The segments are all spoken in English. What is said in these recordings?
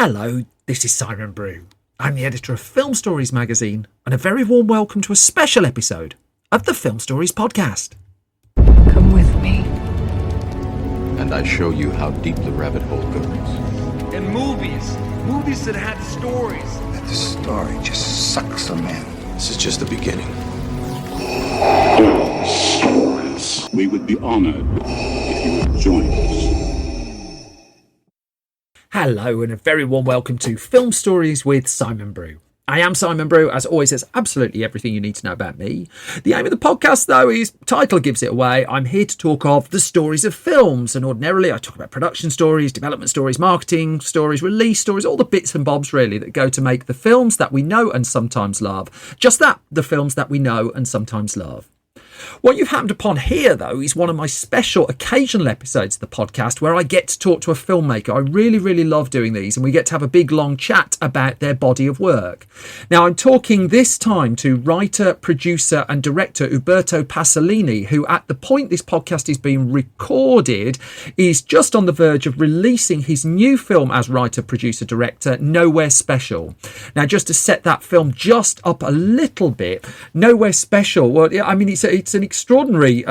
Hello, this is Simon Brew. I'm the editor of Film Stories magazine, and a very warm welcome to a special episode of the Film Stories podcast. Come with me. And I show you how deep the rabbit hole goes. And movies that had stories. That the story just sucks them in. This is just the beginning. Stories. We would be honored if you would join us. Hello, and a very warm welcome to Film Stories with Simon Brew. I am Simon Brew. As always, there's absolutely everything you need to know about me. The aim of the podcast, though, is title gives it away. I'm here to talk of the stories of films, and ordinarily I talk about production stories, development stories, marketing stories, release stories, all the bits and bobs really that go to make the films that we know and sometimes love. Just that, the films that we know and sometimes love. What you've happened upon here, though, is one of my special occasional episodes of the podcast where I get to talk to a filmmaker. I really love doing these, and we get to have a big, long chat about their body of work. Now, I'm talking this time to writer, producer and director Uberto Pasolini, who at the point this podcast is being recorded is just on the verge of releasing his new film as writer, producer, director, Nowhere Special. Now, just to set that film just up a little bit, Nowhere Special, well, I mean, it's an extraordinary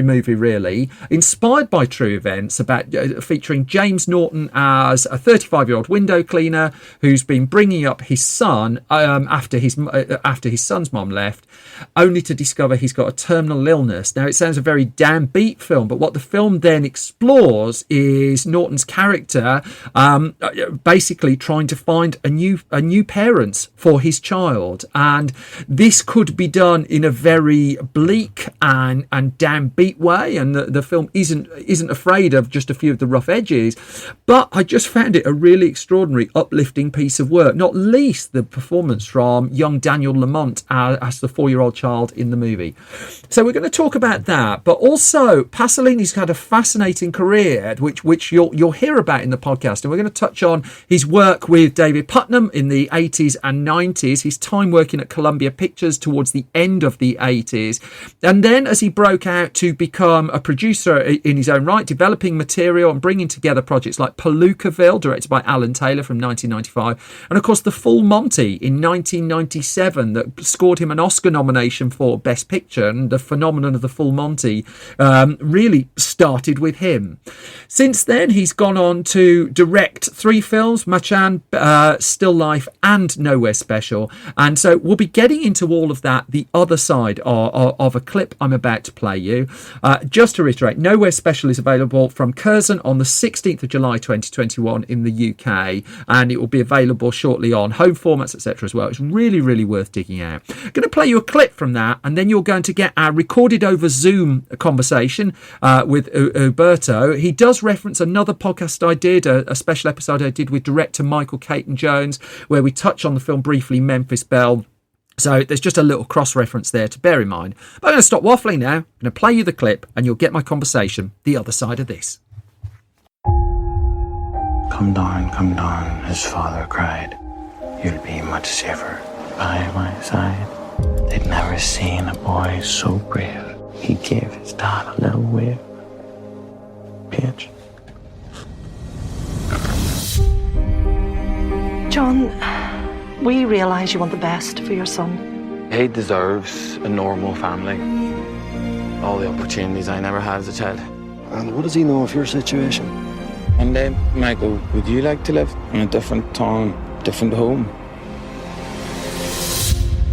movie, really, inspired by true events, about featuring James Norton as a 35-year-old window cleaner who's been bringing up his son after his son's mom left, only to discover he's got a terminal illness. Now, it sounds a very downbeat film, but what the film then explores is Norton's character basically trying to find a new parents for his child, and this could be done in a very bleak and downbeat way, and the film isn't afraid of just a few of the rough edges, but I just found it a really extraordinary, uplifting piece of work, not least the performance from young Daniel Lamont as the 4-year-old child in the movie. So we're going to talk about that, but also Pasolini's had a fascinating career which you'll hear about in the podcast, and we're going to touch on his work with David Puttnam in the 80s and 90s, his time working at Columbia Pictures towards the end of the 80s, and then as he broke out to become a producer in his own right, developing material and bringing together projects like Palookaville, directed by Alan Taylor from 1995, and of course The Full Monty in 1997 that scored him an Oscar nomination for Best Picture, and the phenomenon of The Full Monty really started with him. Since then, he's gone on to direct 3 films, Machan, Still Life and Nowhere Special, and so we'll be getting into all of that, the other side of a clip I'm about to play you. Just to reiterate, Nowhere Special is available from Curzon on the 16th of July 2021 in the UK, and it will be available shortly on home formats, etc. as well. It's really worth digging out. I'm going to play you a clip from that, and then you're going to get our recorded over Zoom conversation with Uberto. He does reference another podcast I did, a special episode I did with director Michael Caton-Jones, where we touch on the film briefly, Memphis Belle. So there's just a little cross-reference there to bear in mind. But I'm going to stop waffling now. I'm going to play you the clip, and you'll get my conversation the other side of this. Come down, his father cried. You'll be much safer by my side. They'd never seen a boy so brave. He gave his dad a little wave. Paige. John, we realise you want the best for your son. He deserves a normal family. All the opportunities I never had as a child. And what does he know of your situation? One day, Michael, would you like to live in a different town, different home?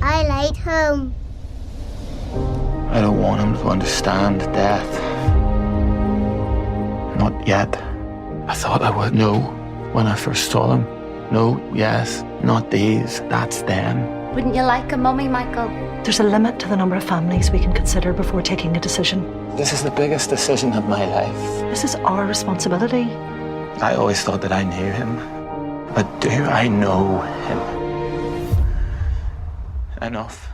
I like home. I don't want him to understand death. Not yet. I thought I would know when I first saw them. No, yes, not these, that's them. Wouldn't you like a mummy, Michael? There's a limit to the number of families we can consider before taking a decision. This is the biggest decision of my life. This is our responsibility. I always thought that I knew him. But do I know him enough?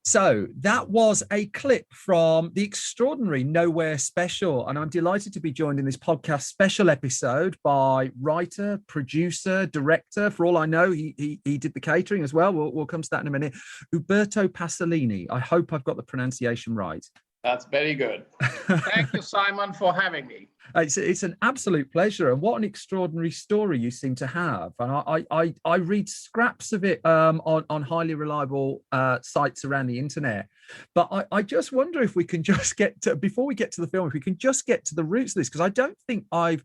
So that was a clip from the extraordinary Nowhere Special, and I'm delighted to be joined in this podcast special episode by writer, producer, director. For all I know, he did the catering as well. We'll come to that in a minute. Uberto Pasolini. I hope I've got the pronunciation right. That's very good. Thank you, Simon, for having me. It's an absolute pleasure, and what an extraordinary story you seem to have. And I read scraps of it on highly reliable sites around the internet. But I just wonder if we can just get to, before we get to the film, if we can just get to the roots of this, because I don't think I've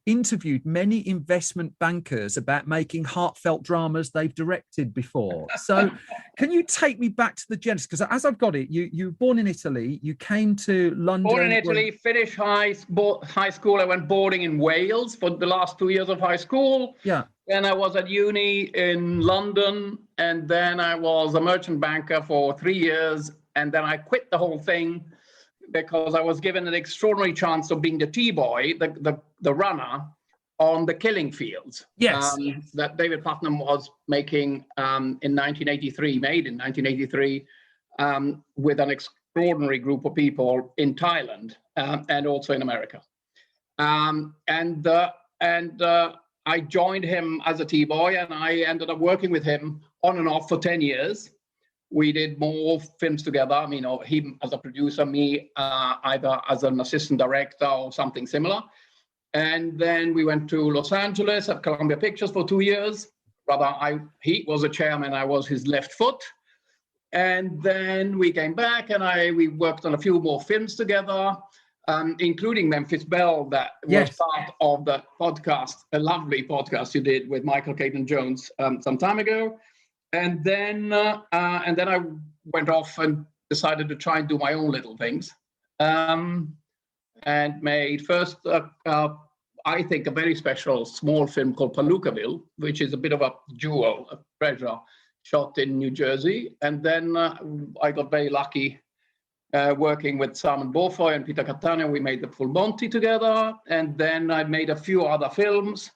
interviewed many investment bankers about making heartfelt dramas they've directed before. So can you take me back to the genesis? Because as I've got it, you were born in Italy, you came to London. Born in Italy, finished high school. I went boarding in Wales for the last 2 years of high school. Yeah. Then I was at uni in London, and then I was a merchant banker for 3 years. And then I quit the whole thing because I was given an extraordinary chance of being the T-boy, the runner on the Killing Fields. Yes. That David Puttnam was making in 1983, made in 1983, with an extraordinary group of people in Thailand and also in America. I joined him as a T-boy, and I ended up working with him on and off for 10 years. We did more films together, him as a producer, me either as an assistant director or something similar. And then we went to Los Angeles at Columbia Pictures for 2 years. He was a chairman, I was his left foot. And then we came back, and we worked on a few more films together, including Memphis Belle, that was part of the podcast, a lovely podcast you did with Michael Caton Jones some time ago. And then I went off and decided to try and do my own little things, and made first, I think, a very special small film called Palookaville, which is a bit of a jewel, a treasure, shot in New Jersey. And then I got very lucky working with Simon Beaufoy and Peter Catania. We made the full Monty together, and then I made a few other films.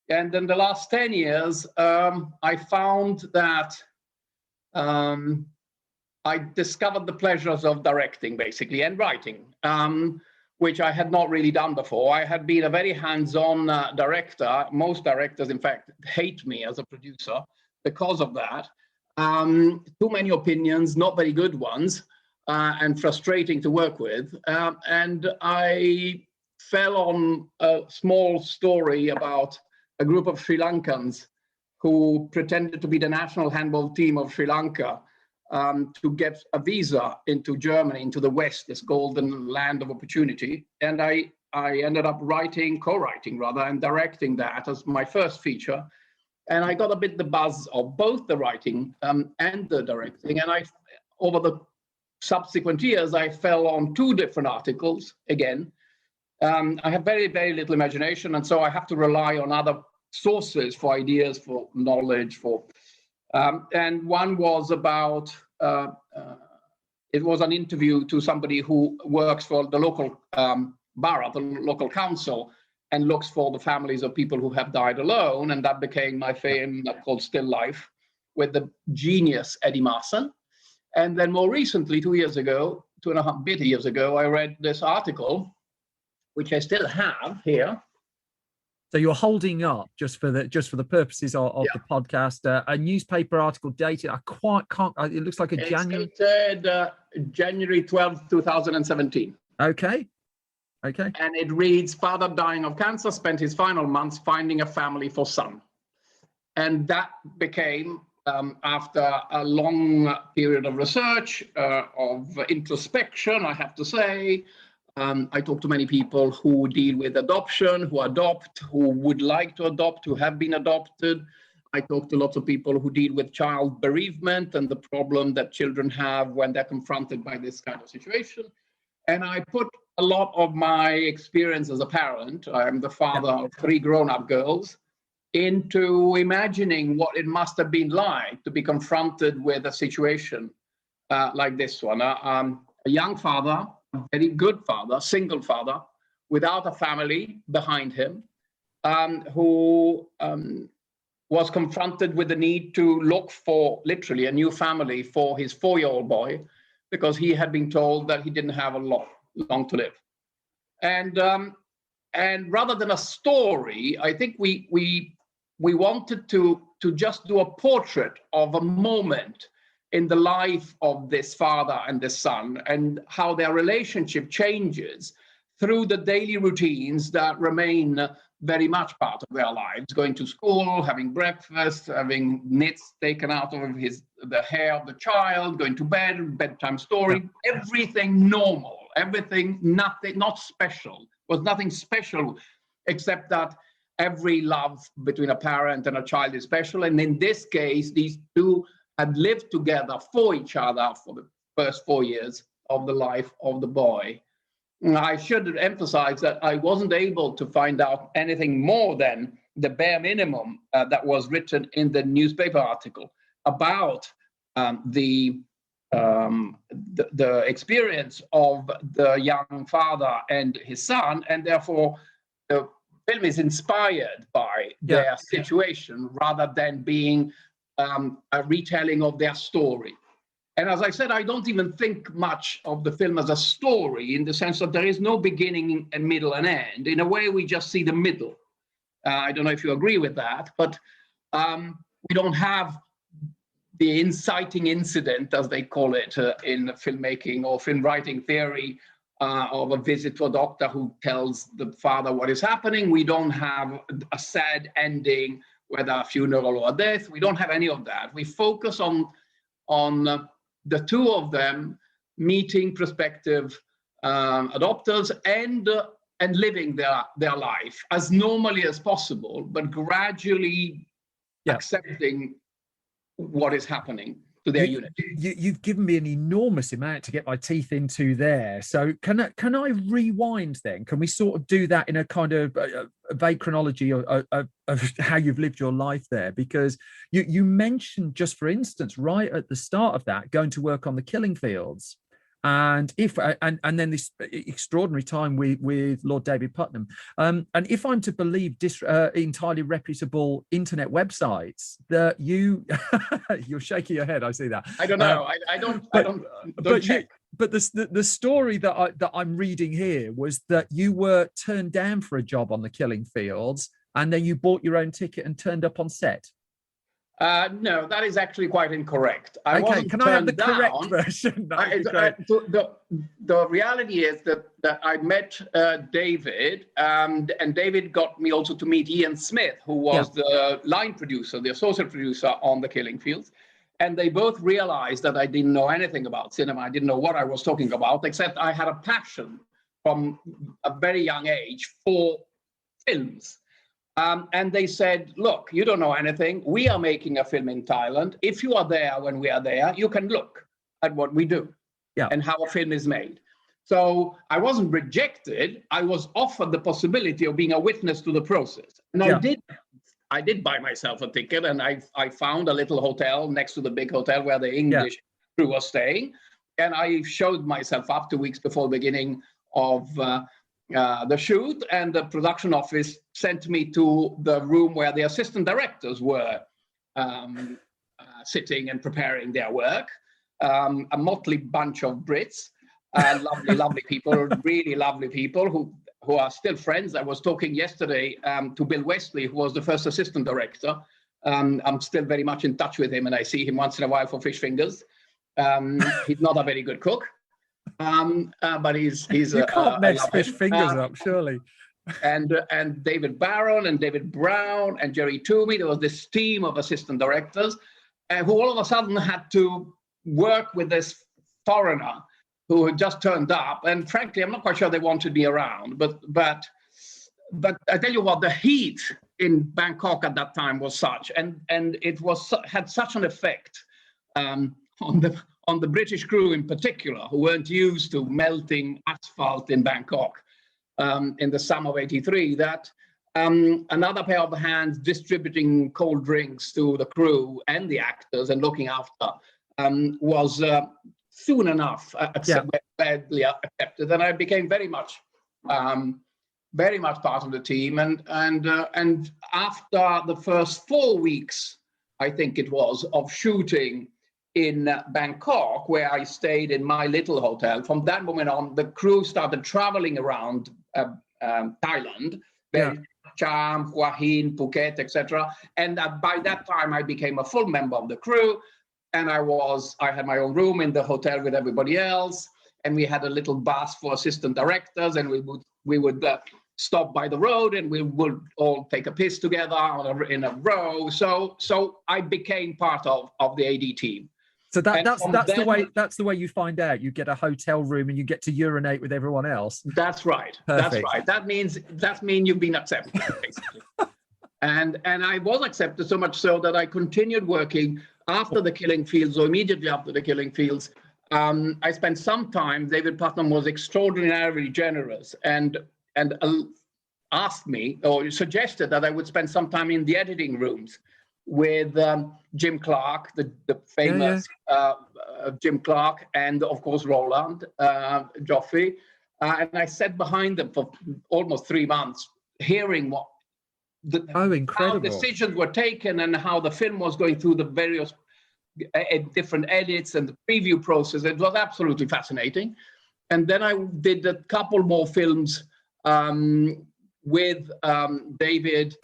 And in the last 10 years, I found that I discovered the pleasures of directing, basically, and writing, which I had not really done before. I had been a very hands-on director. Most directors, in fact, hate me as a producer because of that. Too many opinions, not very good ones, and frustrating to work with. And I fell on a small story about a group of Sri Lankans who pretended to be the national handball team of Sri Lanka to get a visa into Germany, into the West, this golden land of opportunity. And I ended up co-writing rather, and directing that as my first feature. And I got a bit the buzz of both the writing and the directing. And over the subsequent years, I fell on 2 different articles again. I have very, very little imagination, and so I have to rely on other sources for ideas, for knowledge, and one was about, it was an interview to somebody who works for the local borough, the local council, and looks for the families of people who have died alone, and that became my film called Still Life, with the genius Eddie Marsan. And then more recently, 2 years ago, 2.5 years ago, I read this article, which I still have here. So you're holding up, just for the purposes of the podcast, a newspaper article dated. I can't. It looks like January. Dated January 12th, 2017. Okay. And it reads: father dying of cancer spent his final months finding a family for son. And that became, after a long period of research, of introspection, I have to say. I talk to many people who deal with adoption, who adopt, who would like to adopt, who have been adopted. I talk to lots of people who deal with child bereavement and the problem that children have when they're confronted by this kind of situation. And I put a lot of my experience as a parent, I'm the father of 3 grown-up girls, into imagining what it must have been like to be confronted with a situation like this one. A young father, a very good father, single father, without a family behind him, who was confronted with the need to look for literally a new family for his 4-year-old boy, because he had been told that he didn't have long to live. And rather than a story, I think we wanted to just do a portrait of a moment in the life of this father and this son, and how their relationship changes through the daily routines that remain very much part of their lives, going to school, having breakfast, having nits taken out of the hair of the child, going to bed, bedtime story, everything normal, everything, nothing, not special, was nothing special, except that every love between a parent and a child is special. And in this case, these two had lived together for each other for the first 4 years of the life of the boy. I should emphasize that I wasn't able to find out anything more than the bare minimum that was written in the newspaper article about the experience of the young father and his son, and therefore the film is inspired by their situation rather than being a retelling of their story. And as I said, I don't even think much of the film as a story, in the sense that there is no beginning and middle and end. In a way, we just see the middle. I don't know if you agree with that, but we don't have the inciting incident, as they call it in filmmaking or film writing theory, of a visit to a doctor who tells the father what is happening. We don't have a sad ending, whether a funeral or a death. We don't have any of that. We focus on the two of them meeting prospective adopters and living their life as normally as possible, but gradually accepting what is happening to their unit. You've given me an enormous amount to get my teeth into there. So can I rewind then? Can we sort of do that in a kind of a vague chronology of how you've lived your life there? Because you mentioned, just for instance, right at the start of that, going to work on the killing fields. And then this extraordinary time with Lord David Puttnam, and if I'm to believe entirely reputable internet websites, that you're shaking your head. I see that. I don't know. I don't check. But the story that I'm reading here was that you were turned down for a job on the killing fields, and then you bought your own ticket and turned up on set. No, that is actually quite incorrect. Okay, can I have the correct version? The reality is that I met David, and David got me also to meet Ian Smith, who was the line producer, the associate producer on The Killing Fields. And they both realized that I didn't know anything about cinema. I didn't know what I was talking about, except I had a passion from a very young age for films. And they said, look, you don't know anything. We are making a film in Thailand. If you are there when we are there, you can look at what we do and how a film is made. So I wasn't rejected. I was offered the possibility of being a witness to the process. And I did buy myself a ticket, and I found a little hotel next to the big hotel where the English crew was staying. And I showed myself up 2 weeks before the beginning of the shoot, and the production office sent me to the room where the assistant directors were sitting and preparing their work. A motley bunch of Brits, lovely people, really lovely people who are still friends. I was talking yesterday to Bill Wesley, who was the first assistant director. I'm still very much in touch with him, and I see him once in a while for fish fingers. He's not a very good cook. But he's you can't mess fish fingers up, surely. And David Barron and David Brown and Jerry Toomey, there was this team of assistant directors who all of a sudden had to work with this foreigner who had just turned up. And frankly, I'm not quite sure they wanted me around. But I tell you what, the heat in Bangkok at that time was such, and it had such an effect on the British crew in particular, who weren't used to melting asphalt in Bangkok in the summer of '83, that another pair of hands distributing cold drinks to the crew and the actors and looking after was soon enough badly accepted. And I became very much part of the team. And after the first 4 weeks, I think it was, of shooting in Bangkok, where I stayed in my little hotel, from that moment on, the crew started traveling around Thailand, Cham, Hua Hin, Phuket, etc. And by that time, I became a full member of the crew. and I had my own room in the hotel with everybody else, and we had a little bus for assistant directors, and we would stop by the road, and we would all take a piss together in a row. So I became part of the AD team. So that's the way you find out. You get a hotel room and you get to urinate with everyone else. That's right. Perfect. That's right. That means you've been accepted, basically. And I was accepted so much so that I continued working after the Killing Fields, or immediately after the Killing Fields. I spent some time. David Puttnam was extraordinarily generous and asked me, or suggested, that I would spend some time in the editing rooms with Jim Clark, the famous Jim Clark, and of course Roland Joffé. And I sat behind them for almost 3 months, hearing how decisions were taken and how the film was going through the various different edits and the preview process. It was absolutely fascinating. And then I did a couple more films with David,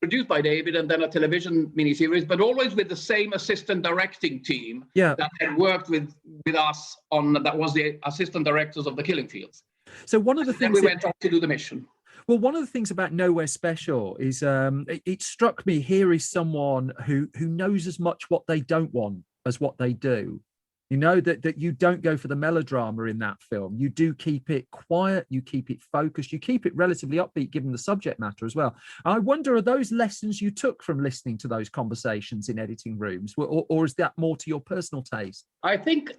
produced by David, and then a television miniseries, but always with the same assistant directing team that had worked with us that was the assistant directors of the Killing Fields. So one of the things we went off to do the mission. Well, one of the things about Nowhere Special is it struck me, here is someone who knows as much what they don't want as what they do. You know, that you don't go for the melodrama in that film. You do keep it quiet, you keep it focused, you keep it relatively upbeat given the subject matter as well. I wonder, are those lessons you took from listening to those conversations in editing rooms, or is that more to your personal taste? I think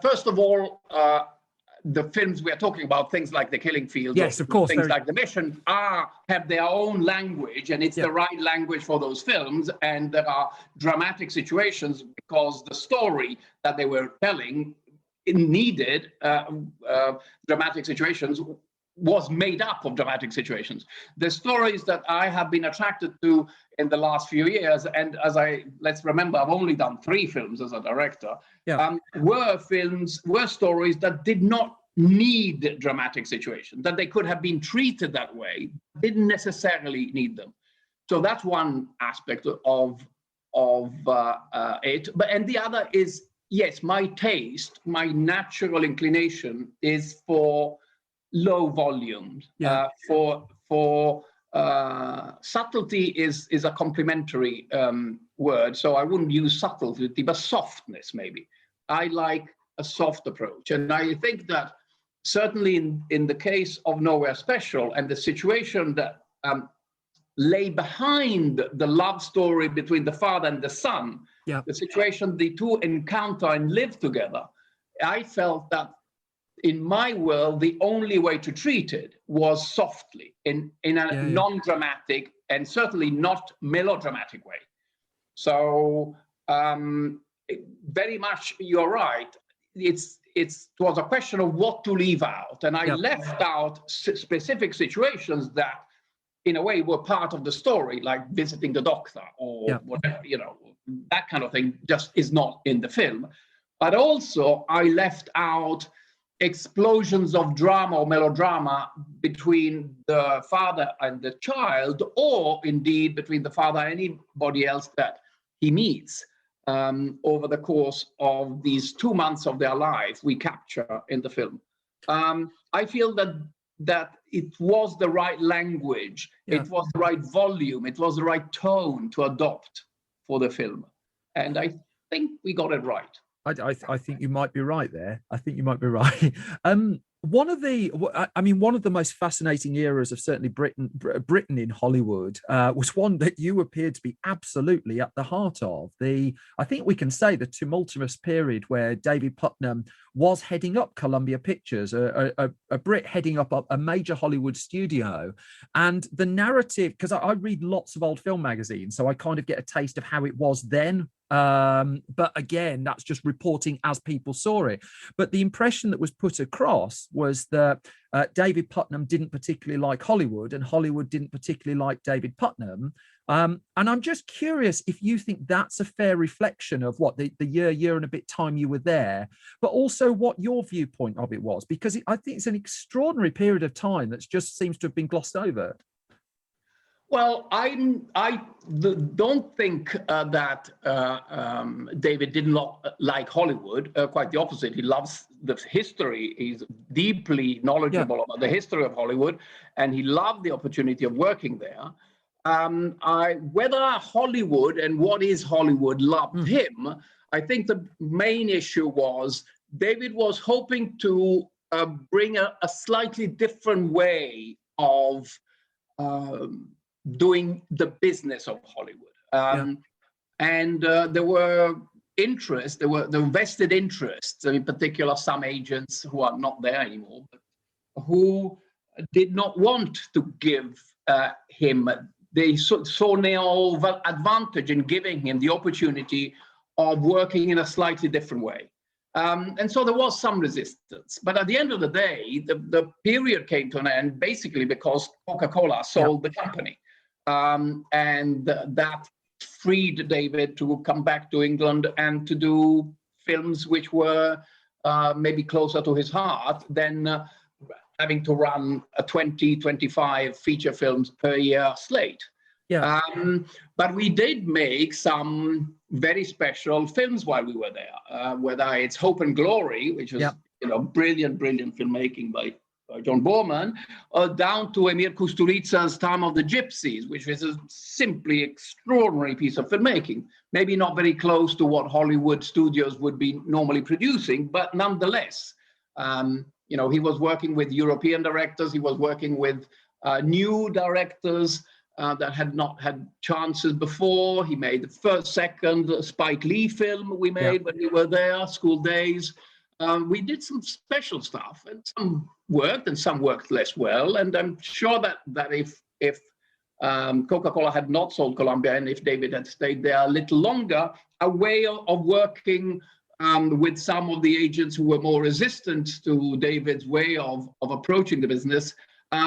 first of all, the films we are talking about, things like The Killing Fields, yes, of course, things like The Mission, have their own language, and it's the right language for those films. And there are dramatic situations because the story that they were telling needed dramatic situations, was made up of dramatic situations. The stories that I have been attracted to in the last few years, and let's remember, I've only done 3 films as a director, were stories that did not need dramatic situations, that they could have been treated that way, didn't necessarily need them. So that's one aspect of it. And the other is, yes, my taste, my natural inclination is for low volumes. For subtlety is a complimentary word, so I wouldn't use subtlety, but softness maybe. I like a soft approach, and I think that certainly in the case of Nowhere Special and the situation that lay behind the love story between the father and the son, the situation the two encounter and live together, I felt that in my world, the only way to treat it was softly, in a non-dramatic and certainly not melodramatic way. So very much, you're right. It was a question of what to leave out, and I left out specific situations that, in a way, were part of the story, like visiting the doctor or whatever, that kind of thing just is not in the film. But also, I left out explosions of drama or melodrama between the father and the child, or indeed between the father and anybody else that he meets over the course of these 2 months of their life we capture in the film. I feel that it was the right language, it was the right volume, it was the right tone to adopt for the film. And I think we got it right. I think you might be right there. I think you might be right. One of the most fascinating eras of certainly Britain in Hollywood was one that you appeared to be absolutely at the heart of. I think we can say the tumultuous period where David Puttnam was heading up Columbia Pictures, a Brit heading up a major Hollywood studio. And the narrative, because I read lots of old film magazines, so I kind of get a taste of how it was then. But again, that's just reporting as people saw it. But the impression that was put across was that David Puttnam didn't particularly like Hollywood, and Hollywood didn't particularly like David Puttnam. And I'm just curious if you think that's a fair reflection of what the year and a bit time you were there, but also what your viewpoint of it was, because I think it's an extraordinary period of time that just seems to have been glossed over. Well, don't think that David did not like Hollywood. Quite the opposite. He loves the history. He's deeply knowledgeable about the history of Hollywood, and he loved the opportunity of working there. Whether Hollywood and what is Hollywood loved him, I think the main issue was David was hoping to bring a slightly different way of doing the business of Hollywood. And there were vested interests, in particular some agents who are not there anymore, who did not want to give him, they saw no advantage in giving him the opportunity of working in a slightly different way. And so there was some resistance. But at the end of the day, the period came to an end basically because Coca-Cola sold the company. And that freed David to come back to England and to do films which were maybe closer to his heart than having to run a 20-25 feature films per year slate. But we did make some very special films while we were there, whether it's Hope and Glory, which was brilliant filmmaking by John Borman, down to Emir Kusturica's Time of the Gypsies, which was a simply extraordinary piece of filmmaking. Maybe not very close to what Hollywood studios would be normally producing, but nonetheless, he was working with European directors, he was working with new directors that had not had chances before. He made the second Spike Lee film we made when we were there, School Days. We did some special stuff, and some worked and some worked less well. And I'm sure that if Coca-Cola had not sold Columbia and if David had stayed there a little longer, a way of working with some of the agents who were more resistant to David's way of approaching the business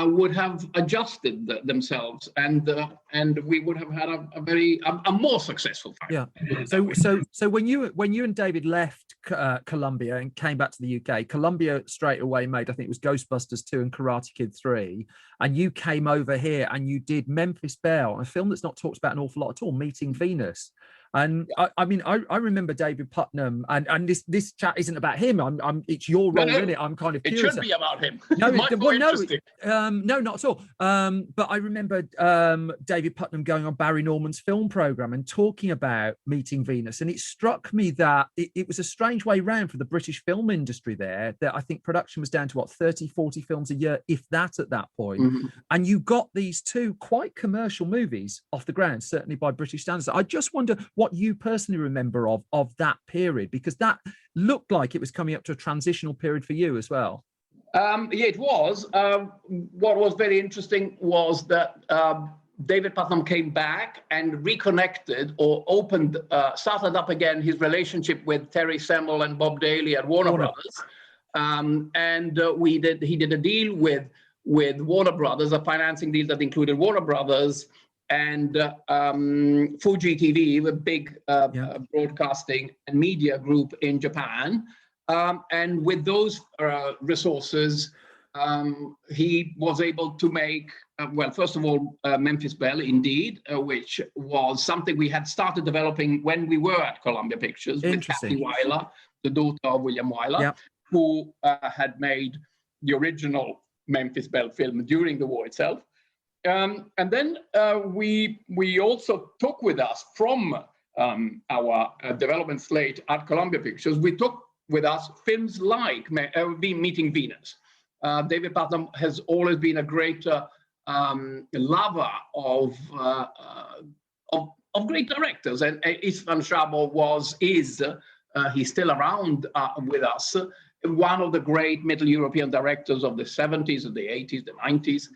would have adjusted themselves, and we would have had a more successful time. So when you and David left Columbia and came back to the UK, Columbia straight away made, I think it was Ghostbusters 2 and Karate Kid 3, and you came over here and you did Memphis Belle, a film that's not talked about an awful lot at all, Meeting Venus. And I remember David Puttnam, and this chat isn't about him. It's your role in it. I'm kind of curious. It should be about him. No, no, not at all. But I remember David Puttnam going on Barry Norman's film program and talking about Meeting Venus, and it struck me that it was a strange way round for the British film industry there. That I think production was down to 30, 40 films a year, if that, at that point. Mm-hmm. And you got these two quite commercial movies off the ground, certainly by British standards. I just wonder what you personally remember of that period, because that looked like it was coming up to a transitional period for you as well. It was. What was very interesting was that David Puttnam came back and reconnected or started up again his relationship with Terry Semel and Bob Daly at Warner Brothers. He did a deal with Warner Brothers, a financing deal that included Warner Brothers and Fuji TV, a big broadcasting and media group in Japan. And with those resources, he was able to make, first of all, Memphis Belle, indeed, which was something we had started developing when we were at Columbia Pictures with Kathy Weiler, the daughter of William Wyler, who had made the original Memphis Belle film during the war itself. And then we also took with us from our development slate at Columbia Pictures, we took with us films like Meeting Venus. David Puttnam has always been a great lover of great directors, and István Szabó he's still around with us, one of the great Middle European directors of the 70s, and the 80s, the 90s.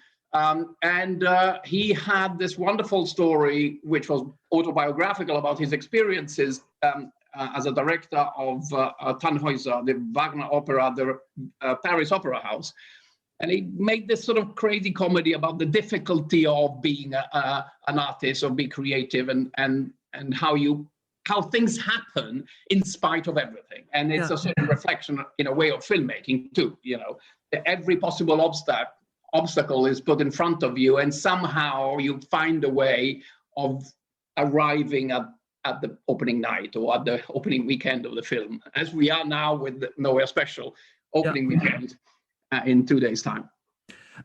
And he had this wonderful story, which was autobiographical, about his experiences as a director of Tannhäuser, the Wagner opera, the Paris Opera House. And he made this sort of crazy comedy about the difficulty of being an artist, or be creative, and how things happen in spite of everything. And it's a sort of reflection in a way of filmmaking too, every possible obstacle is put in front of you, and somehow you find a way of arriving at the opening night or at the opening weekend of the film, as we are now with the Nowhere Special opening weekend in 2 days' time.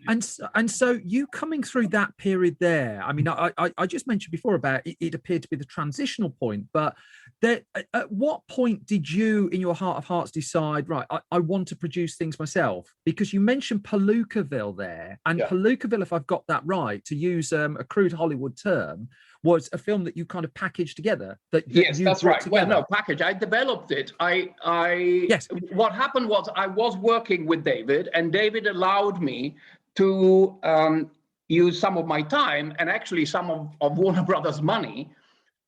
And so you coming through that period there, I mean, I just mentioned before about it appeared to be the transitional point, but at what point did you, in your heart of hearts, decide, right, I want to produce things myself? Because you mentioned Palookaville there, and Palookaville, if I've got that right, to use a crude Hollywood term, was a film that you kind of packaged together. Yes, that's right. Together. Well, no, package. I developed it. Yes. What happened was I was working with David, and David allowed me to use some of my time and actually some of Warner Brothers' money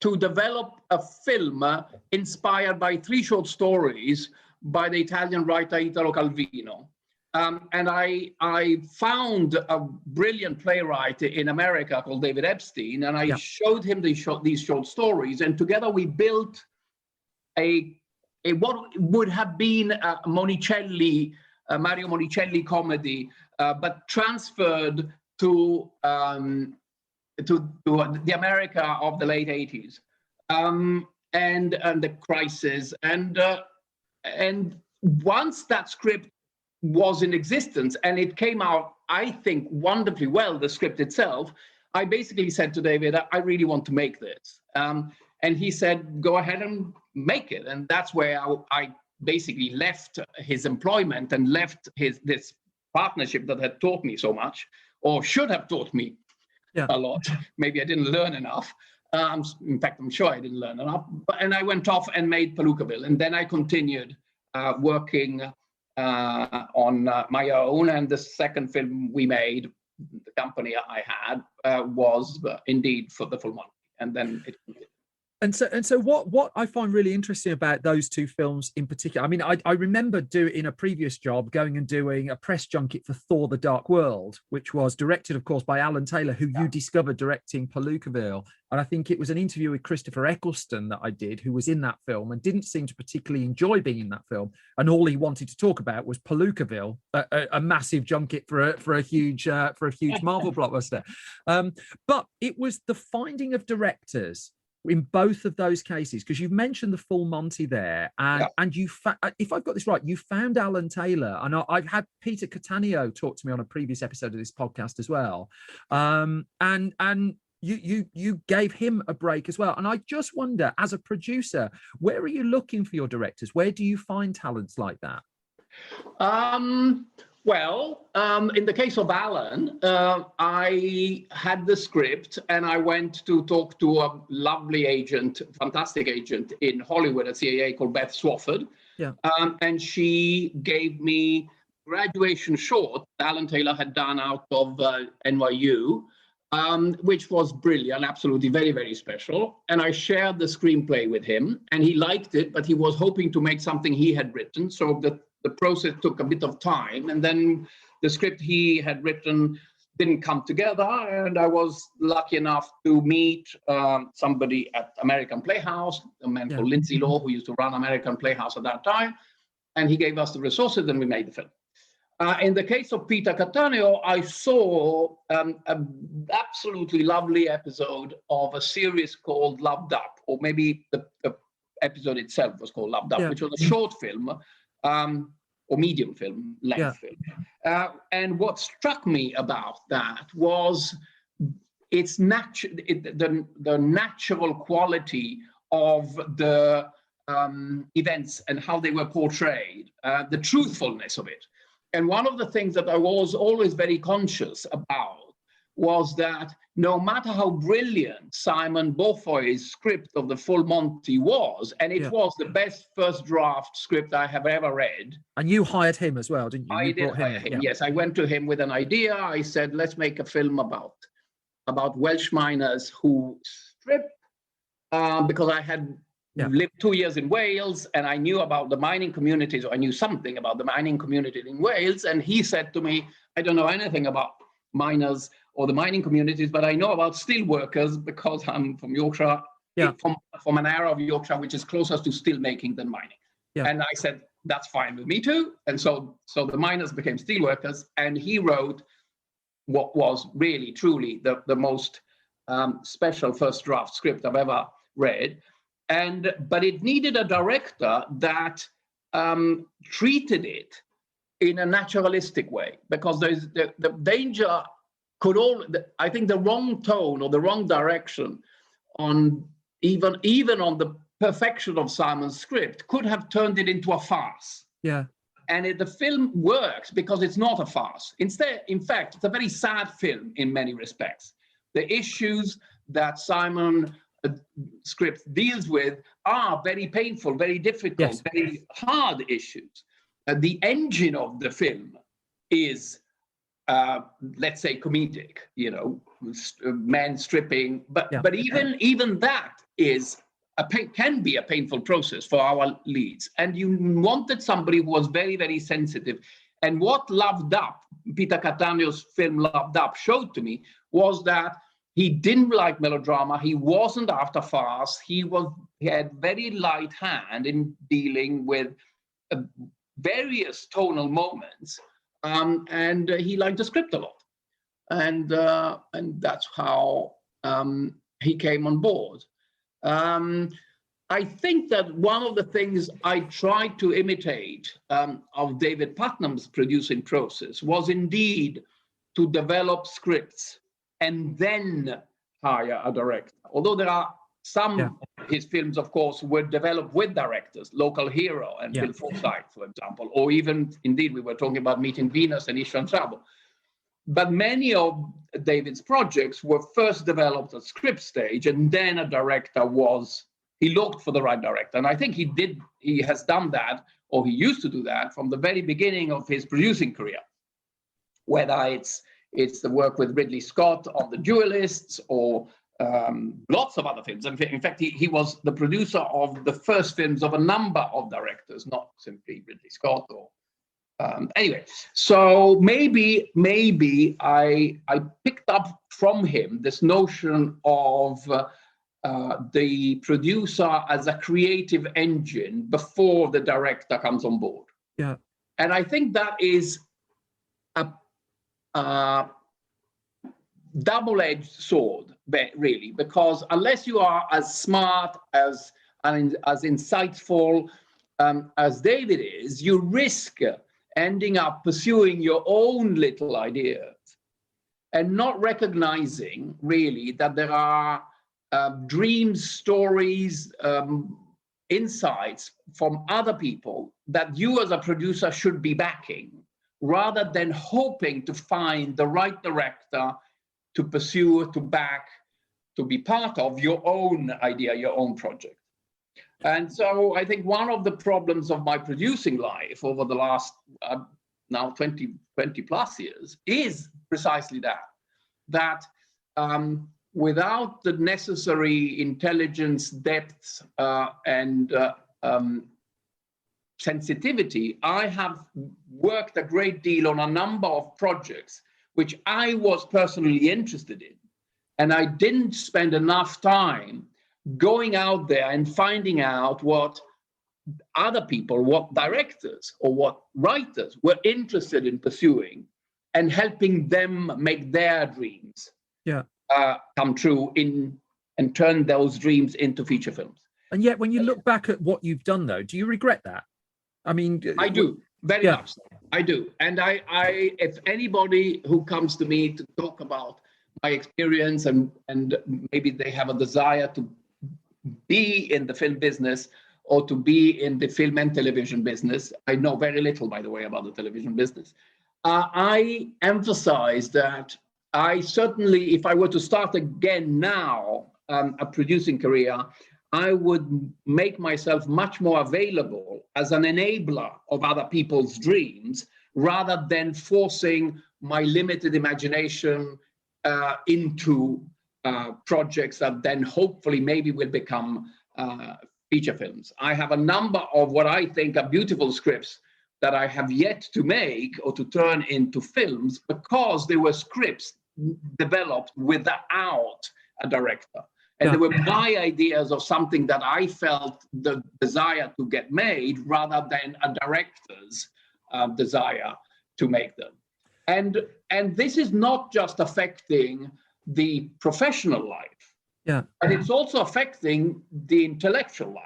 to develop a film inspired by 3 short stories by the Italian writer Italo Calvino. And I found a brilliant playwright in America called David Epstein, and I showed him these short stories, and together we built a what would have been a Monicelli, Mario Monicelli comedy, but transferred to the America of the late 80s, and the crisis, and once that script was in existence and it came out, I think, wonderfully well, the script itself, I basically said to David, I really want to make this, and he said, go ahead and make it, and that's where I basically left his employment and left this partnership that had taught me so much, or should have taught me a lot. Maybe I didn't learn enough. In fact, I'm sure I didn't learn enough. And I went off and made Palookaville, and then I continued working on my own. And the second film we made, the company I had, was indeed for the Full Monty, and then it. And so what I find really interesting about those 2 films in particular, I mean, I remember in a previous job going and doing a press junket for Thor: The Dark World, which was directed, of course, by Alan Taylor, who you discovered directing Palookaville. And I think it was an interview with Christopher Eccleston that I did, who was in that film and didn't seem to particularly enjoy being in that film. And all he wanted to talk about was Palookaville, a massive junket for a huge Marvel blockbuster. But it was the finding of directors in both of those cases, because you've mentioned the Full Monty there, and you, if I've got this right, you found Alan Taylor, and I've had Peter Cattaneo talk to me on a previous episode of this podcast as well, and you gave him a break as well. And I just wonder, as a producer, where are you looking for your directors? Where do you find talents like that? Well, in the case of Alan, I had the script and I went to talk to a lovely agent, fantastic agent in Hollywood at CAA called Beth Swafford. Yeah. And she gave me graduation short Alan Taylor had done out of NYU, which was brilliant, absolutely very, very special. And I shared the screenplay with him and he liked it, but he was hoping to make something he had written. So the process took a bit of time, and then the script he had written didn't come together, and I was lucky enough to meet somebody at American Playhouse, a man called Lindsay Law, who used to run American Playhouse at that time, and he gave us the resources, and we made the film. In the case of Peter Cattaneo, I saw an absolutely lovely episode of a series called Loved Up, or maybe the episode itself was called Loved Up, which was a short film, or medium film, length film. And what struck me about that was its the natural quality of the events and how they were portrayed, the truthfulness of it. And one of the things that I was always very conscious about was that no matter how brilliant Simon Beaufoy's script of the Full Monty was, and it was the best first draft script I have ever read. And you hired him as well, didn't you? I did hire him, yes. I went to him with an idea. I said, let's make a film about Welsh miners who strip, because I had lived 2 years in Wales and I knew about the mining communities, or I knew something about the mining community in Wales. And he said to me, I don't know anything about miners or the mining communities, but I know about steel workers because I'm from Yorkshire, from an area of Yorkshire which is closest to steel making than mining. And I said, that's fine with me too. And so the miners became steel workers, and he wrote what was really, truly the most special first draft script I've ever read. But it needed a director that treated it in a naturalistic way, because there's the danger I think the wrong tone or the wrong direction on even on the perfection of Simon's script could have turned it into a farce. Yeah. And the film works because it's not a farce. Instead, in fact, it's a very sad film in many respects. The issues that Simon script deals with are very painful, very difficult, very hard issues. The engine of the film is, let's say, comedic, men stripping, but even that is can be a painful process for our leads. And you wanted somebody who was very, very sensitive. And what Loved Up, Peter Cattanio's film Loved Up, showed to me was that he didn't like melodrama. He wasn't after farce. He had very light hand in dealing with various tonal moments, and he liked the script a lot, and that's how he came on board. I think that one of the things I tried to imitate of David Puttnam's producing process was indeed to develop scripts and then hire a director. Although there are some of his films, of course, were developed with directors, Local Hero and Bill Forsyth, for example, or even, indeed, we were talking about Meeting Venus and Ishran Sabo. But many of David's projects were first developed at script stage, and then a director he looked for the right director. And I think he has done that, or he used to do that from the very beginning of his producing career, whether it's the work with Ridley Scott on The Duelists or lots of other films. In fact, he was the producer of the first films of a number of directors, not simply Ridley Scott or anyway. So maybe I picked up from him this notion of the producer as a creative engine before the director comes on board. Yeah. And I think that is a double-edged sword, really, because unless you are as smart as insightful as David is, you risk ending up pursuing your own little ideas and not recognizing really that there are dreams, stories, insights from other people that you as a producer should be backing, rather than hoping to find the right director to pursue, to back, to be part of your own idea, your own project. And so I think one of the problems of my producing life over the last now 20 plus years is precisely that without the necessary intelligence, depth, and sensitivity, I have worked a great deal on a number of projects which I was personally interested in. And I didn't spend enough time going out there and finding out what other people, what directors or what writers were interested in pursuing, and helping them make their dreams come true and turn those dreams into feature films. And yet, when you look back at what you've done, though, do you regret that? I mean, I do, very much so. I do. And I, if anybody who comes to me to talk about my experience and maybe they have a desire to be in the film business or to be in the film and television business, I know very little, by the way, about the television business. I emphasize that I certainly, if I were to start again now, a producing career, I would make myself much more available as an enabler of other people's dreams, rather than forcing my limited imagination into projects that then hopefully maybe will become feature films. I have a number of what I think are beautiful scripts that I have yet to make or to turn into films because they were scripts developed without a director. And they were my ideas of something that I felt the desire to get made rather than a director's desire to make them. And this is not just affecting the professional life, but it's also affecting the intellectual life.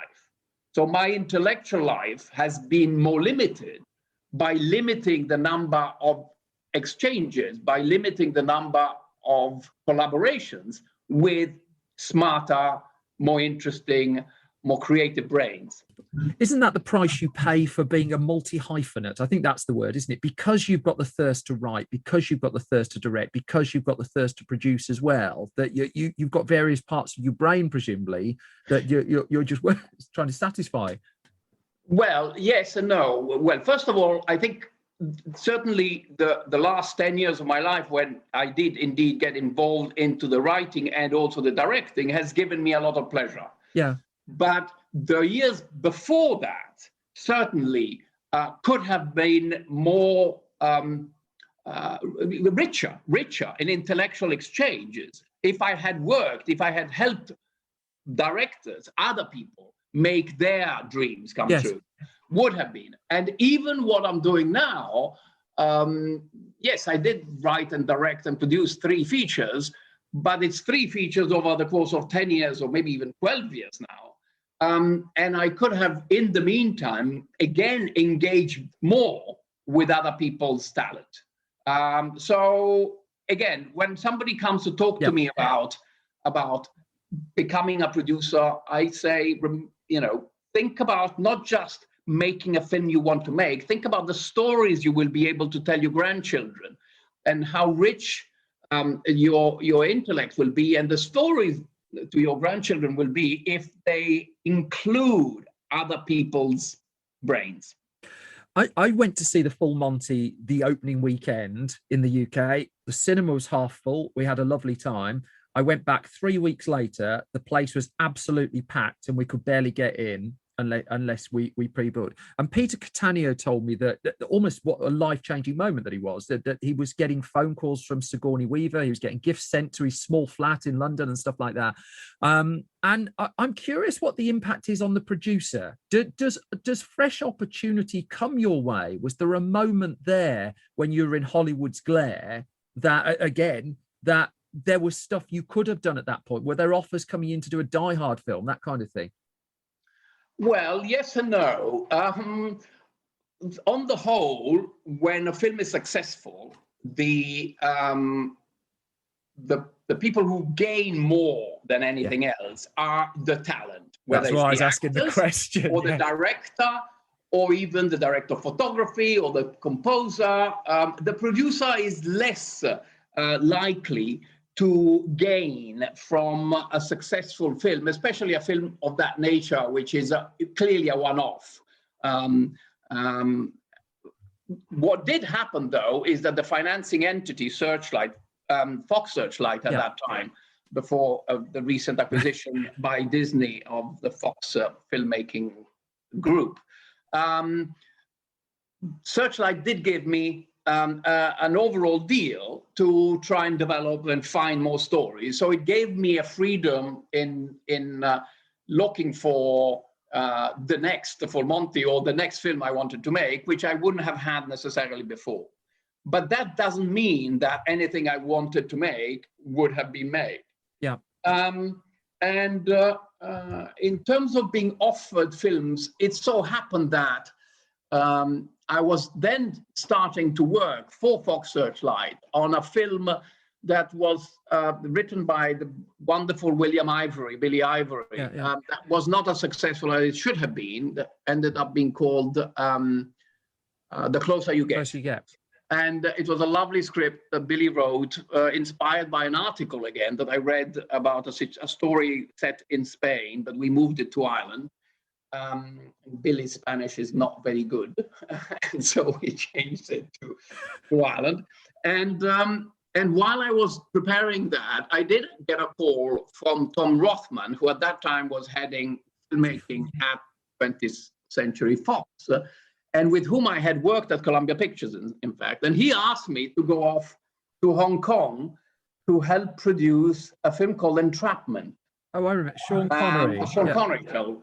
So my intellectual life has been more limited by limiting the number of exchanges, by limiting the number of collaborations with smarter, more interesting, more creative brains. Isn't that the price you pay for being a multi-hyphenate? I think that's the word, isn't it? Because you've got the thirst to write, because you've got the thirst to direct, because you've got the thirst to produce as well, that you've got various parts of your brain, presumably, that you're just trying to satisfy. Well, yes and no. Well, first of all, I think certainly the last 10 years of my life, when I did indeed get involved into the writing and also the directing, has given me a lot of pleasure. Yeah. But the years before that certainly could have been more richer in intellectual exchanges. If I had helped directors, other people, make their dreams come true, would have been. And even what I'm doing now, yes, I did write and direct and produce 3 features, but it's 3 features over the course of 10 years or maybe even 12 years now. And I could have, in the meantime, again, engaged more with other people's talent. So again, when somebody comes to talk to me about becoming a producer, I say, think about not just making a film you want to make, think about the stories you will be able to tell your grandchildren and how rich your intellect will be, and the stories to your grandchildren will be if they include other people's brains. I went to see the full Monty the opening weekend in the UK. The cinema was half full. We had a lovely time. I went back 3 weeks later. The place was absolutely packed and we could barely get in unless we pre-booked. And Peter Cattaneo told me that almost what a life-changing moment that he was, that he was getting phone calls from Sigourney Weaver. He was getting gifts sent to his small flat in London and stuff like that. And I'm curious what the impact is on the producer. Does fresh opportunity come your way? Was there a moment there when you were in Hollywood's glare that, again, that there was stuff you could have done at that point? Were there offers coming in to do a Die Hard film, that kind of thing? Well, yes and no. On the whole, when a film is successful, the people who gain more than anything else are the talent. That's why I was asking the question. Or the director, or even the director of photography, or the composer. The producer is less likely to gain from a successful film, especially a film of that nature, which is clearly a one-off. What did happen, though, is that the financing entity, Searchlight, Fox Searchlight at that time, before the recent acquisition by Disney of the Fox filmmaking group, Searchlight did give me an overall deal to try and develop and find more stories. So it gave me a freedom in looking for the next Full Monty or the next film I wanted to make, which I wouldn't have had necessarily before. But that doesn't mean that anything I wanted to make would have been made. Yeah. And in terms of being offered films, it so happened that I was then starting to work for Fox Searchlight on a film that was written by the wonderful Billy Ivory. That was not as successful as it should have been. That ended up being called The Closer You Get. And it was a lovely script that Billy wrote, inspired by an article again that I read about a story set in Spain, but we moved it to Ireland. Billy's Spanish is not very good, and so we changed it to Ireland. And while I was preparing that, I did get a call from Tom Rothman, who at that time was heading filmmaking at 20th Century Fox, and with whom I had worked at Columbia Pictures, in fact. And he asked me to go off to Hong Kong to help produce a film called Entrapment, Oh, I remember Sean Connery. A Sean Connery film.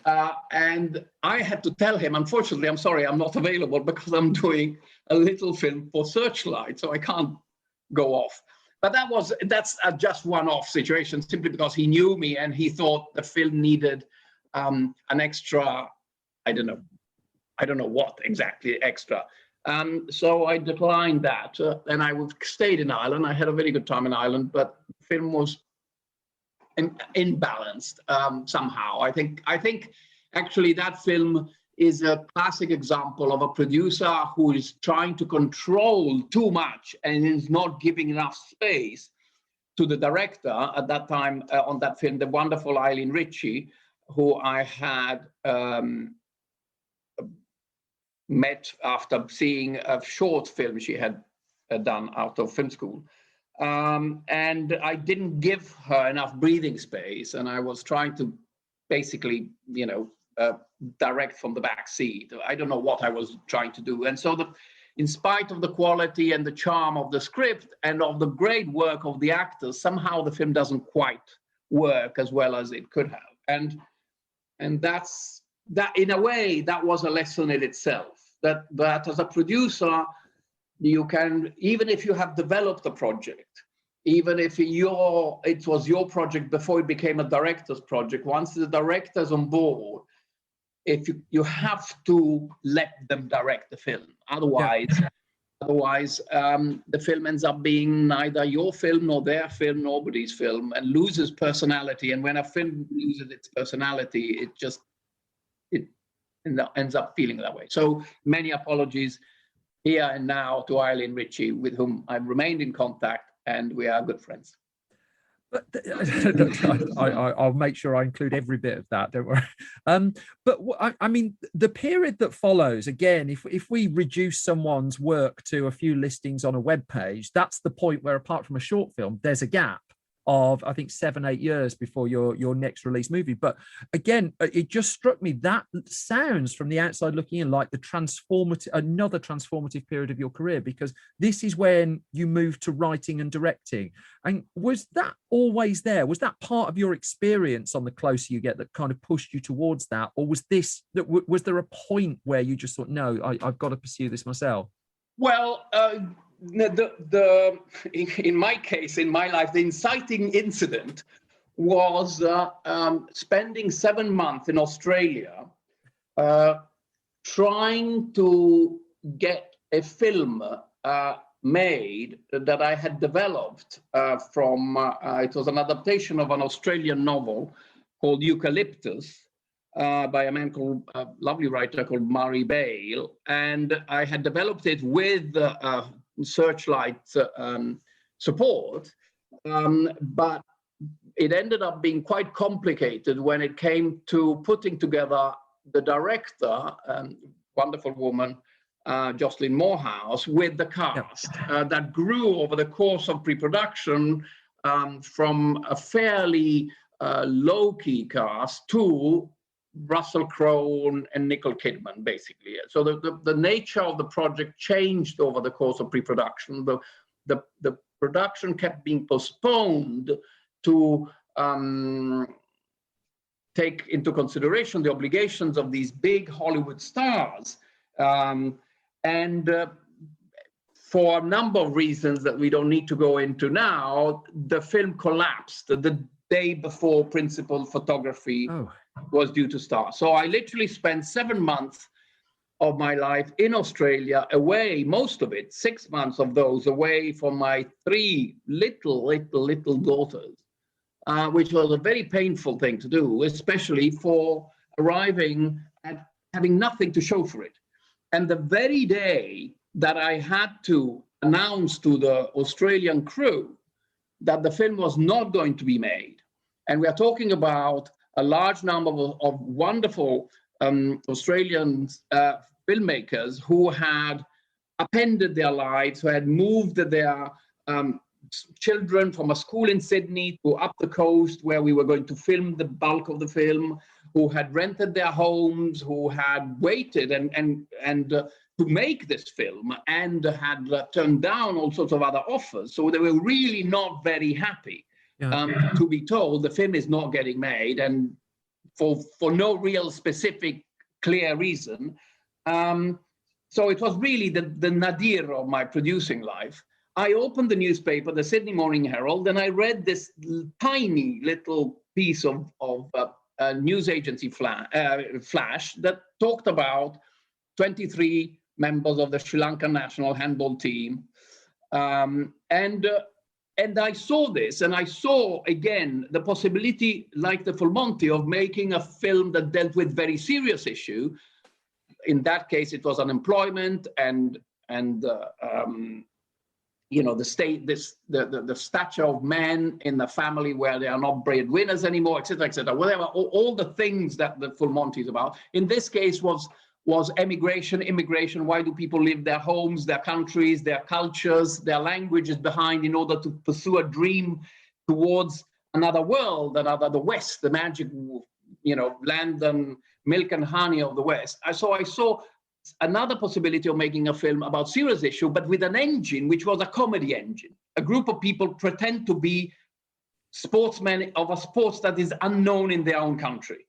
And I had to tell him, unfortunately, I'm sorry, I'm not available because I'm doing a little film for Searchlight, so I can't go off. But that's just one-off situation, simply because he knew me and he thought the film needed an extra, I don't know what exactly extra. So I declined that, and I stayed in Ireland. I had a very good time in Ireland, but the film was imbalanced somehow. I think actually that film is a classic example of a producer who is trying to control too much and is not giving enough space to the director at that time on that film, the wonderful Eileen Ritchie, who I had met after seeing a short film she had done out of film school. And I didn't give her enough breathing space, and I was trying to basically, direct from the back seat. I don't know what I was trying to do. And so in spite of the quality and the charm of the script and of the great work of the actors, somehow the film doesn't quite work as well as it could have. And that's that, in a way, that was a lesson in itself, that as a producer, you can, even if you have developed a project, even if it was your project before it became a director's project, once the director's on board, if you have to let them direct the film. Otherwise, the film ends up being neither your film nor their film, nobody's film, and loses personality. And when a film loses its personality, it ends up feeling that way. So many apologies here and now to Eileen Ritchie, with whom I've remained in contact, and we are good friends. But I'll make sure I include every bit of that. Don't worry. But I mean, the period that follows, again, if we reduce someone's work to a few listings on a web page, that's the point where, apart from a short film, there's a gap of, I think, 7-8 years before your next release movie. But again, it just struck me that sounds, from the outside looking in, like another transformative period of your career, because this is when you moved to writing and directing. And was that always there? Was that part of your experience on The Closer You Get that kind of pushed you towards that? Or was there a point where you just thought, no, I've got to pursue this myself? Well, in my case, in my life, the inciting incident was spending 7 months in Australia trying to get a film made that I had developed from, it was an adaptation of an Australian novel called Eucalyptus, by a man called, a lovely writer called Murray Bale. And I had developed it with Searchlight support, but it ended up being quite complicated when it came to putting together the director, wonderful woman, Jocelyn Morehouse, with the cast that grew over the course of pre-production from a fairly low-key cast to Russell Crowe and Nicole Kidman, basically. So the nature of the project changed over the course of pre-production. The production kept being postponed to take into consideration the obligations of these big Hollywood stars. And for a number of reasons that we don't need to go into now, the film collapsed the day before principal photography was due to start. So I literally spent 7 months of my life in Australia, away, most of it, 6 months of those away from my 3 little daughters, which was a very painful thing to do, especially for arriving and having nothing to show for it. And the very day that I had to announce to the Australian crew that the film was not going to be made, and we are talking about a large number of wonderful Australian filmmakers who had appended their lives, who had moved their children from a school in Sydney to up the coast where we were going to film the bulk of the film, who had rented their homes, who had waited and to make this film, and had turned down all sorts of other offers. So they were really not very happy. to be told the film is not getting made, and for no real specific clear reason. So it was really the nadir of my producing life. I opened the newspaper, the Sydney Morning Herald, and I read this tiny little piece of a news agency flash that talked about 23 members of the Sri Lankan national handball team. And I saw this, and I saw, again, the possibility, like the full Monty, of making a film that dealt with very serious issue. In that case, it was unemployment and you know, the state, the stature of men in the family where they are not breadwinners anymore, etc., whatever, all the things that the full Monty is about. In this case was emigration, immigration. Why do people leave their homes, their countries, their cultures, their languages behind in order to pursue a dream towards another world, the West, the magic, you know, land and milk and honey of the West. So I saw another possibility of making a film about serious issue, but with an engine which was a comedy engine. A group of people pretend to be sportsmen of a sport that is unknown in their own country.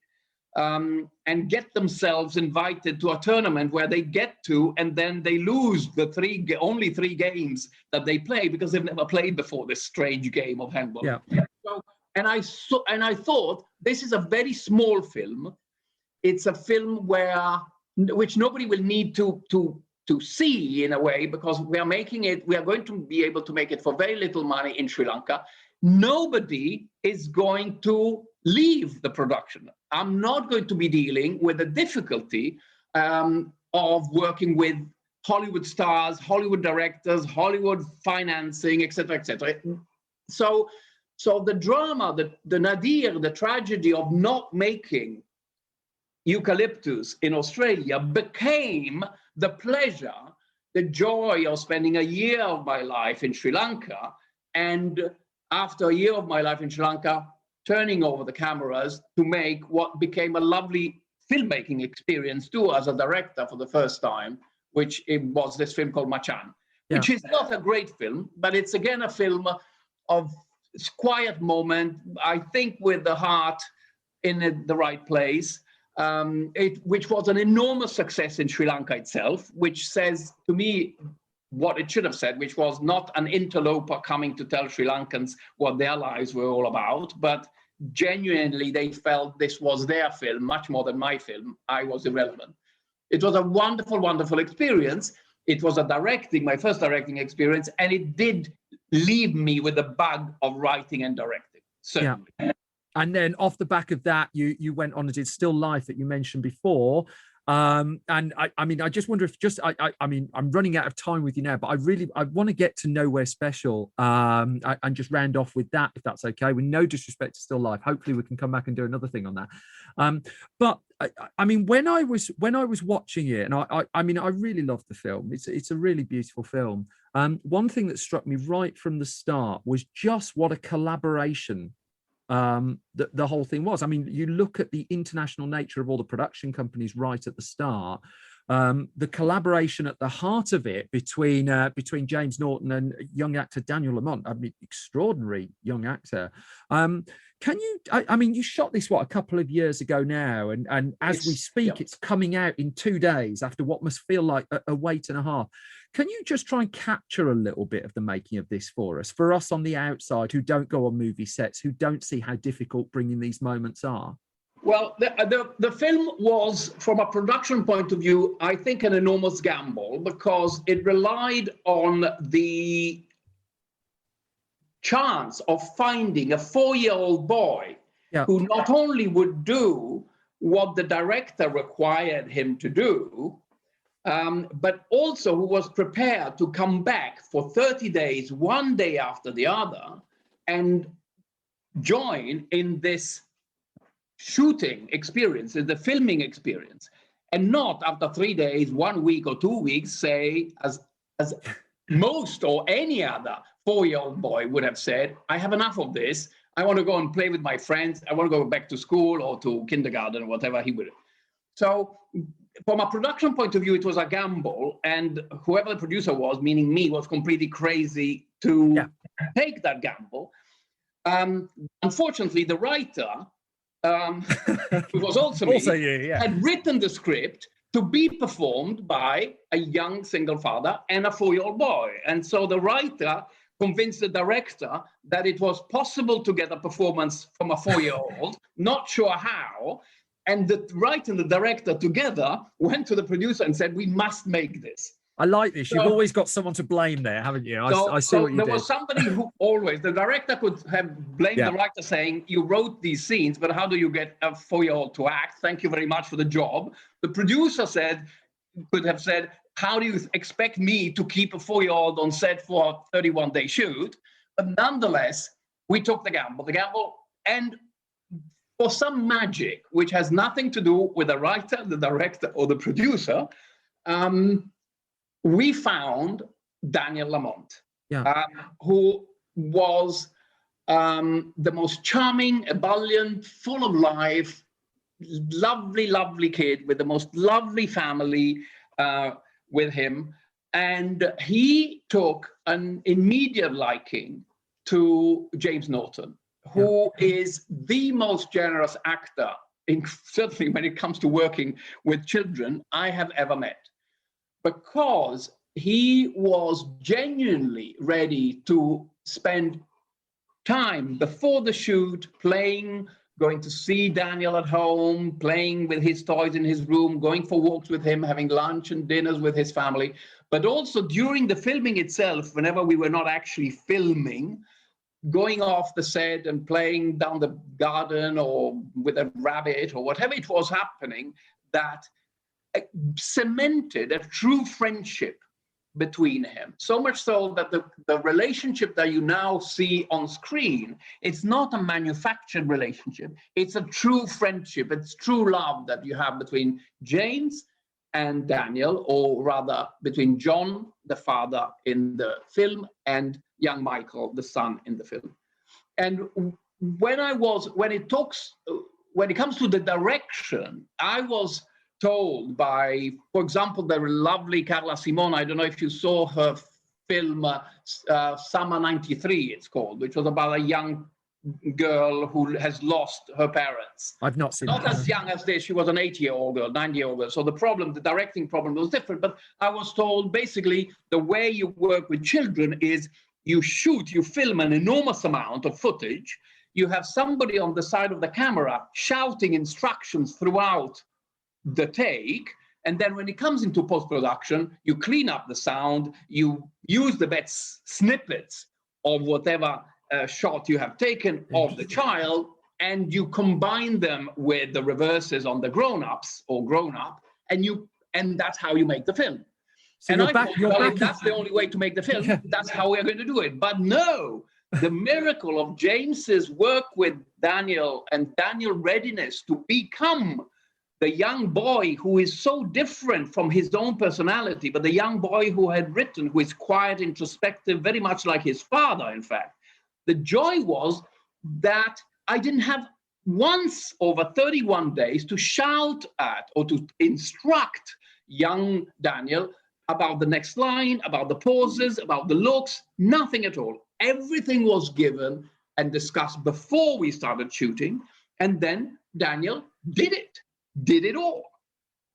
And get themselves invited to a tournament where they get to, and then they lose the only three games that they play because they've never played before this strange game of handball. Yeah. So, and I thought this is a very small film. It's a film which nobody will need to see in a way, because we are making it. We are going to be able to make it for very little money in Sri Lanka. Nobody is going to leave the production. I'm not going to be dealing with the difficulty of working with Hollywood stars, Hollywood directors, Hollywood financing, etc., etc. So the drama, the nadir, the tragedy of not making Eucalyptus in Australia became the pleasure, the joy of spending a year of my life in Sri Lanka, and after a year of my life in Sri Lanka, turning over the cameras to make what became a lovely filmmaking experience too as a director for the first time, which it was this film called Machan, which is not a great film, but it's again a film of quiet moment, I think with the heart in the right place, which was an enormous success in Sri Lanka itself, which says to me what it should have said, which was not an interloper coming to tell Sri Lankans what their lives were all about, but genuinely they felt this was their film much more than my film. I was irrelevant. It was a wonderful, wonderful experience. It was my first directing experience, and it did leave me with the bug of writing and directing. Certainly. Yeah. And then off the back of that, you went on and did Still Life that you mentioned before. And I mean, I just wonder if I mean, I'm running out of time with you now, but I want to get to Nowhere Special and just round off with that, if that's okay. With no disrespect to Still Life, hopefully we can come back and do another thing on that. But I mean, when I was watching it, and I mean, I really loved the film. It's a really beautiful film. One thing that struck me right from the start was just what a collaboration the whole thing was. I mean, you look at the international nature of all the production companies right at the start, the collaboration at the heart of it between James Norton and young actor Daniel Lamont. I mean, extraordinary young actor. Can you, I mean, you shot this, a couple of years ago now, and as we speak, it's coming out in 2 days after what must feel like a wait and a half. Can you just try and capture a little bit of the making of this for us on the outside who don't go on movie sets, who don't see how difficult bringing these moments are? Well, the film was, from a production point of view, I think an enormous gamble, because it relied on the chance of finding a 4-year-old boy who not only would do what the director required him to do, but also who was prepared to come back for 30 days, one day after the other, and join in this shooting experience, in the filming experience, and not after 3 days, 1 week or 2 weeks, say, as most or any other 4-year-old boy would have said, I have enough of this. I want to go and play with my friends. I want to go back to school or to kindergarten or whatever he would. So from a production point of view, it was a gamble, and whoever the producer was, meaning me, was completely crazy to take that gamble. Unfortunately, the writer, who was also me, had written the script to be performed by a young single father and a 4-year-old boy. And so the writer convinced the director that it was possible to get a performance from a 4-year-old, not sure how. And the writer and the director together went to the producer and said, we must make this. I like this. You've always got someone to blame there, haven't you? I see what you did. There was somebody who the director could have blamed the writer, saying, you wrote these scenes, but how do you get a 4-year-old to act? Thank you very much for the job. The producer could have said, how do you expect me to keep a 4-year-old on set for a 31-day shoot? But nonetheless, we took the gamble, and for some magic, which has nothing to do with the writer, the director, or the producer, we found Daniel Lamont, who was the most charming, ebullient, full of life, lovely, lovely kid with the most lovely family with him. And he took an immediate liking to James Norton, who is the most generous actor, certainly when it comes to working with children, I have ever met. Because he was genuinely ready to spend time before the shoot playing, going to see Daniel at home, playing with his toys in his room, going for walks with him, having lunch and dinners with his family. But also during the filming itself, whenever we were not actually filming, going off the set and playing down the garden or with a rabbit or whatever it was happening, that cemented a true friendship between him. So much so that the relationship that you now see on screen, it's not a manufactured relationship. It's a true friendship. It's true love that you have between James and Daniel, or rather between John, the father in the film, and young Michael, the son in the film. And when it comes to the direction, I was told by, for example, the lovely Carla Simone. I don't know if you saw her film, Summer 93, it's called, which was about a young girl who has lost her parents. I've not seen Not as young as this, she was an 8-year-old girl, 9-year-old girl. So the directing problem was different. But I was told, basically, the way you work with children is you film an enormous amount of footage. You have somebody on the side of the camera shouting instructions throughout the take, and then when it comes into post-production, you clean up the sound, you use the best snippets of whatever shot you have taken of the child, and you combine them with the reverses on the grown-ups or grown-up, and that's how you make the film. So if that's the only way to make the film, that's how we're going to do it. But no, the miracle of James's work with Daniel and Daniel's readiness to become the young boy who is so different from his own personality, but the young boy who had written, who is quiet, introspective, very much like his father, in fact. The joy was that I didn't have once over 31 days to shout at or to instruct young Daniel about the next line, about the pauses, about the looks, nothing at all. Everything was given and discussed before we started shooting, and then Daniel did it all,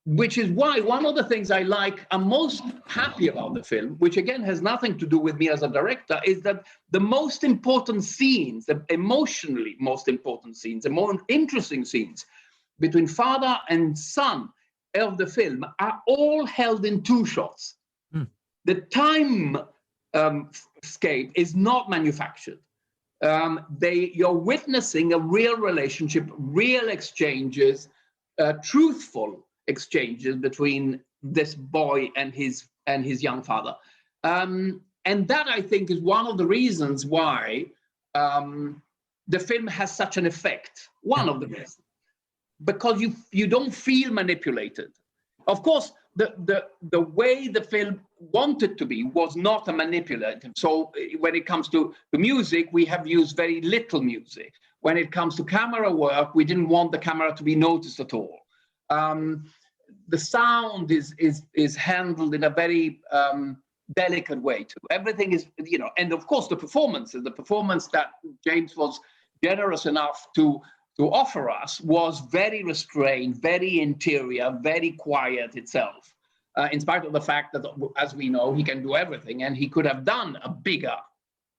which is why one of the things I'm most happy about the film, which again has nothing to do with me as a director, is that the most important scenes, the emotionally most important scenes, the more interesting scenes between father and son of the film are all held in 2 shots. The time scape is not manufactured. You're witnessing a real relationship, real exchanges, truthful exchanges between this boy and his young father. And that, I think, is one of the reasons why the film has such an effect. One of the reasons. Because you don't feel manipulated. Of course, the way the film wanted to be was not a manipulative. So when it comes to the music, we have used very little music. When it comes to camera work, we didn't want the camera to be noticed at all. The sound is handled in a very delicate way too. Everything is, and of course the performance that James was generous enough to offer us was very restrained, very interior, very quiet itself, in spite of the fact that, as we know, he can do everything, and he could have done a bigger,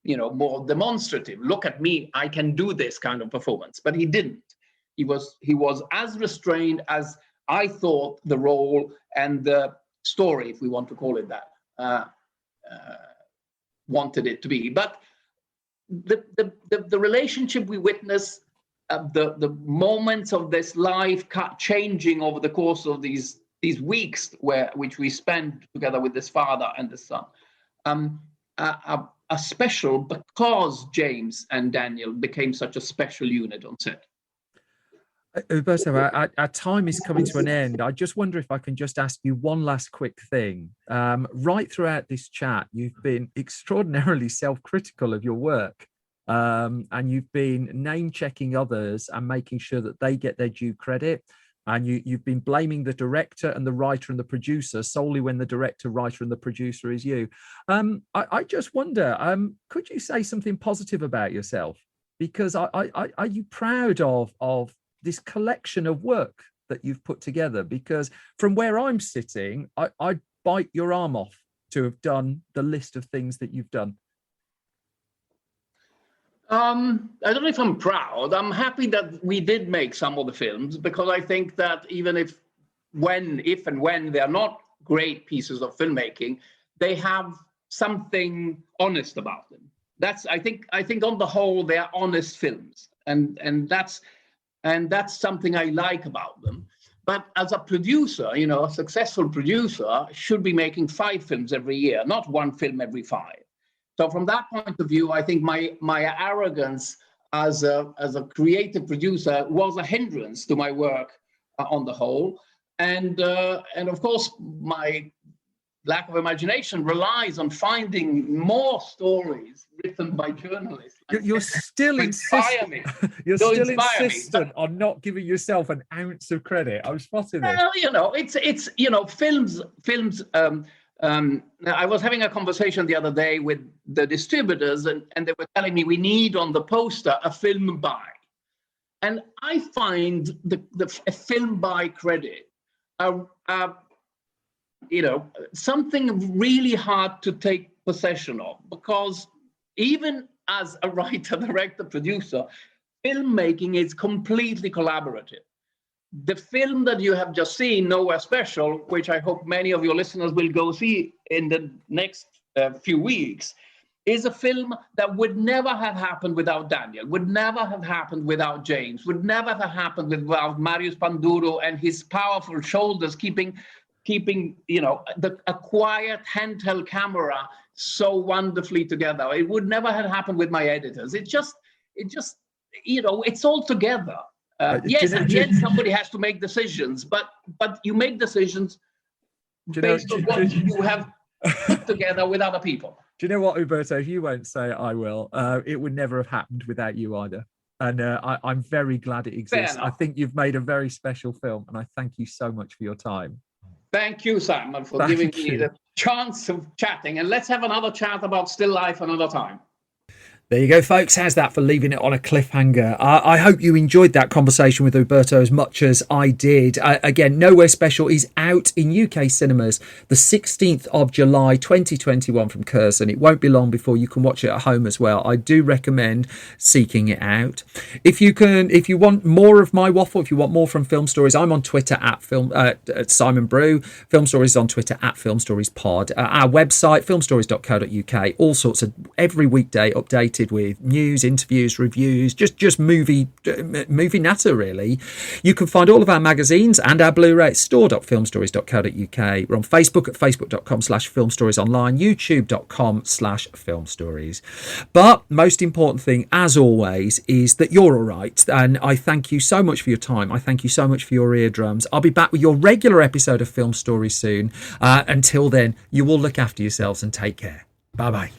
more demonstrative, look at me, I can do this kind of performance, but he didn't. He was as restrained as I thought the role and the story, if we want to call it that, wanted it to be. But the relationship we witness, the moments of this life changing over the course of these weeks which we spend together with this father and the son, are special because James and Daniel became such a special unit on set. Uberto, our time is coming to an end. I just wonder if I can just ask you one last quick thing. Right throughout this chat, you've been extraordinarily self-critical of your work, and you've been name-checking others and making sure that they get their due credit. And you've been blaming the director and the writer and the producer solely when the director, writer, and the producer is you. I just wonder, could you say something positive about yourself? Because are you proud of this collection of work that you've put together? Because from where I'm sitting, I'd bite your arm off to have done the list of things that you've done. I don't know if I'm proud. I'm happy that we did make some of the films, because I think that even if and when they're not great pieces of filmmaking, they have something honest about them. I think on the whole, they're honest films, and that's something I like about them. But as a producer, a successful producer should be making 5 films every year, not 1 film every 5. So from that point of view, I think my arrogance as a creative producer was a hindrance to my work on the whole, and of course my lack of imagination relies on finding more stories written by journalists. You're still insistent. You're still insistent on not giving yourself an ounce of credit. I'm spotting this. Well, it's films. I was having a conversation the other day with the distributors, and they were telling me we need on the poster a film by. And I find a film by credit, something really hard to take possession of, because even as a writer, director, producer, filmmaking is completely collaborative. The film that you have just seen, Nowhere Special, which I hope many of your listeners will go see in the next few weeks, is a film that would never have happened without Daniel, would never have happened without James, would never have happened without Marius Panduro and his powerful shoulders keeping a quiet handheld camera so wonderfully together. It would never have happened with my editors. It just it's all together. Yes, at the end, somebody has to make decisions, but you make decisions based on what you have put together with other people. Do you know what, Uberto? If you won't say it, I will. It would never have happened without you either. And I'm very glad it exists. I think you've made a very special film, and I thank you so much for your time. Thank you, Simon, for giving me the chance of chatting. And let's have another chat about still life another time. There you go, folks. How's that for leaving it on a cliffhanger? I hope you enjoyed that conversation with Uberto as much as I did. Again, Nowhere Special is out in UK cinemas the 16th of July 2021 from Curzon. It won't be long before you can watch it at home as well. I do recommend seeking it out. If you want more of my waffle, if you want more from Film Stories, I'm on Twitter at Simon Brew. Film Stories on Twitter at Film Stories Pod. Our website, filmstories.co.uk. All sorts of every weekday updated with news, interviews, reviews, just movie natter, really. You can find all of our magazines and our Blu-ray at store.filmstories.co.uk. We're on Facebook at facebook.com/filmstoriesonline, youtube.com/filmstories. But most important thing, as always, is that you're all right. And I thank you so much for your time. I thank you so much for your eardrums. I'll be back with your regular episode of Film Stories soon. Until then, you all look after yourselves and take care. Bye-bye.